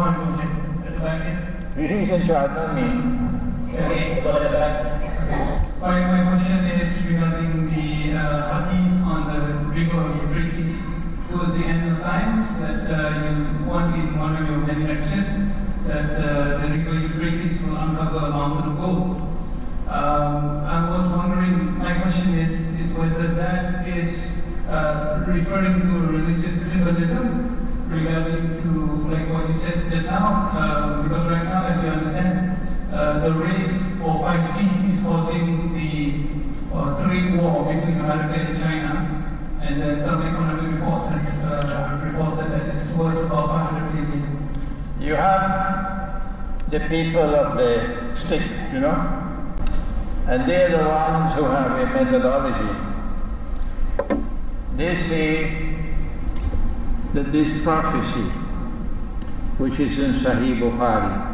At the back here. He's in charge, not me. Okay. My question is regarding the hadith on the river Euphrates towards the end of times, that you want in one of your many lectures that the river Euphrates will uncover a mountain of gold. I was wondering, my question is whether that is referring to religious symbolism regarding to like what you said just now, because right now, as you understand, the race for 5G is causing the trade war between America and China, and some economic reports have reported that it's worth about 500 billion. You have the people of the stick, you know, and they're the ones who have a methodology. They say that this prophecy, which is in Sahih Bukhari,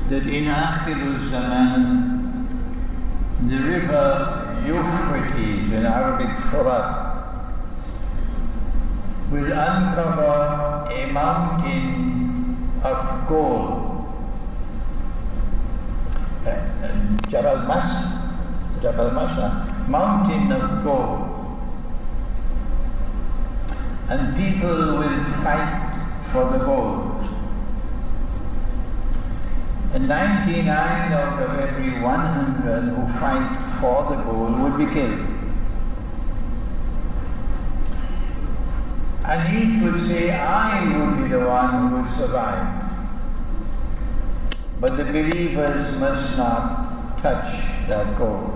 that in Akhirul Zaman, the river Euphrates, in Arabic Furat, will uncover a mountain of gold. Jabal Mas, mountain of gold. And people will fight for the gold. And 99 out of every 100 who fight for the gold will be killed. And each would say, I will be the one who will survive. But the believers must not touch that gold.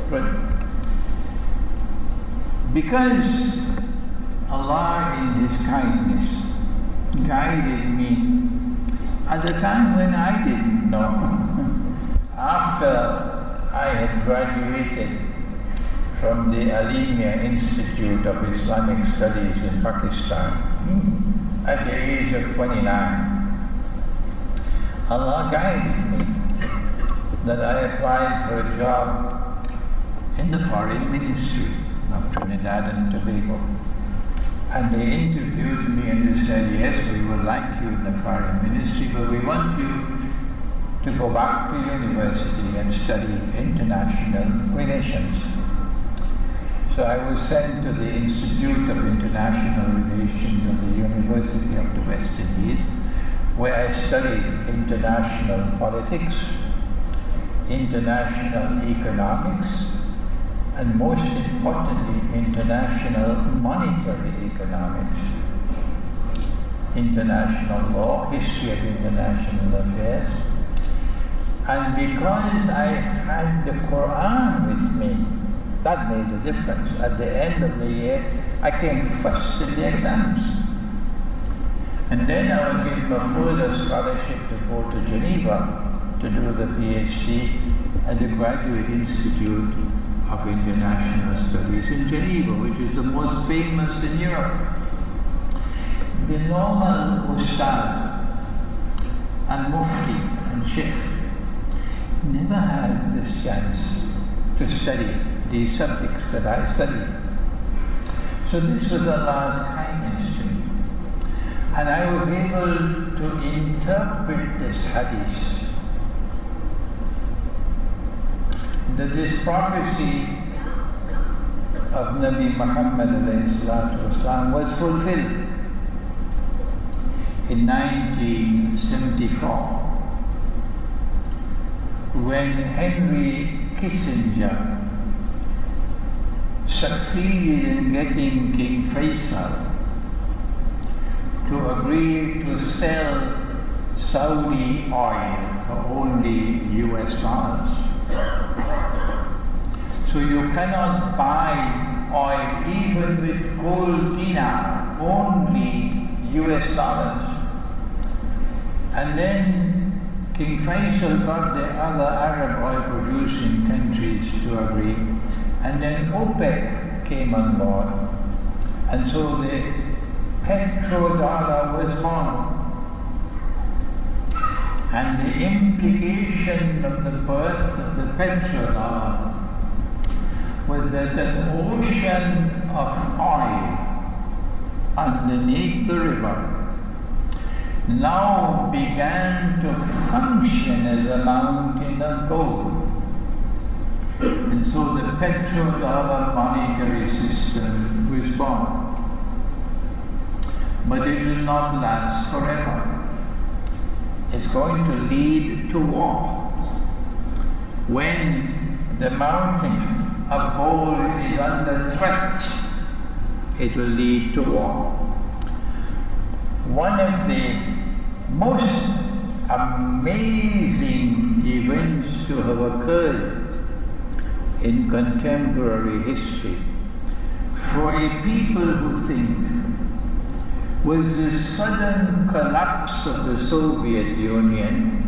Good. Because Allah in His kindness guided me at a time when I didn't know. After I had graduated from the Alimia Institute of Islamic Studies in Pakistan at the age of 29, Allah guided me that I applied for a job in the foreign ministry of Trinidad and Tobago. And they interviewed me and they said, yes, we would like you in the foreign ministry, but we want you to go back to university and study international relations. So I was sent to the Institute of International Relations of the University of the West Indies, where I studied international politics, international economics, and most importantly, international monetary economics, international law, history of international affairs. And because I had the Quran with me, that made a difference. At the end of the year, I came first in the exams. And then I was given a further scholarship to go to Geneva to do the PhD at the Graduate Institute of International Studies in Geneva, which is the most famous in Europe. The normal Ustad and Mufti and Sheikh never had this chance to study these subjects that I studied. So this was Allah's kindness to me. And I was able to interpret this hadith, that this prophecy of Nabi Muhammad ﷺ was fulfilled in 1974 when Henry Kissinger succeeded in getting King Faisal to agree to sell Saudi oil for only US dollars. So you cannot buy oil even with gold dinar, only US dollars. And then King Faisal got the other Arab oil producing countries to agree. And then OPEC came on board. And so the petrodollar was born. And the implication of the birth of the petrodollar was that an ocean of oil underneath the river now began to function as a mountain of gold. And so the petrodollar monetary system was born. But it will not last forever. It's going to lead to war. When the mountain of gold is under threat, it will lead to war. One of the most amazing events to have occurred in contemporary history for a people who think was the sudden collapse of the Soviet Union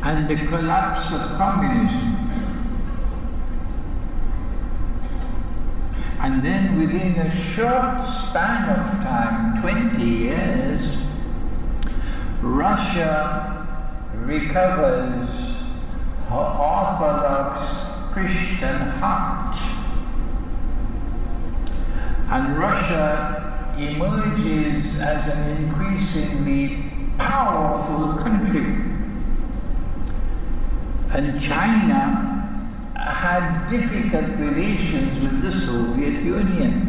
and the collapse of communism. And then within a short span of time, 20 years, Russia recovers her Orthodox Christian heart. And Russia emerges as an increasingly powerful country. And China had difficult relations with the Soviet Union.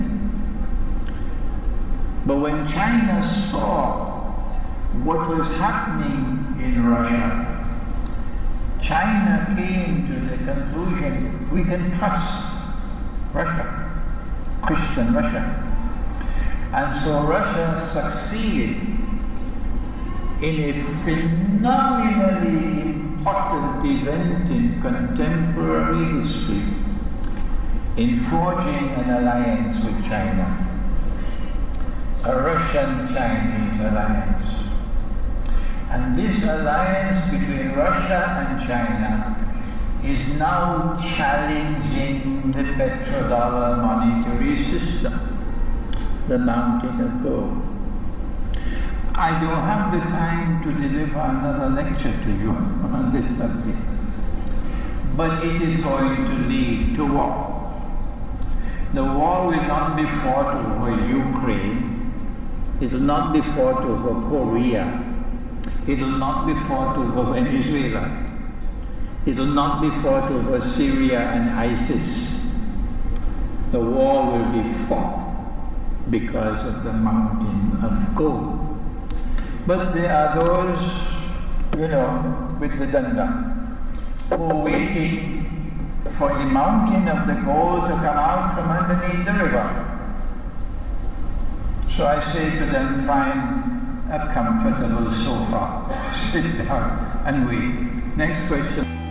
But when China saw what was happening in Russia, China came to the conclusion, we can trust Russia, Christian Russia. And so Russia succeeded in a phenomenally important event in contemporary history in forging an alliance with China, a Russian-Chinese alliance. And this alliance between Russia and China is now challenging the petrodollar monetary system, the mountain of gold. I don't have the time to deliver another lecture to you on this subject, but it is going to lead to war. The war will not be fought over Ukraine, it will not be fought over Korea, it will not be fought over Venezuela, it will not be fought over Syria and ISIS. The war will be fought because of the mountain of gold. But there are those, with the danda, who are waiting for a mountain of the gold to come out from underneath the river. So I say to them, find a comfortable sofa, sit down and wait. Next question.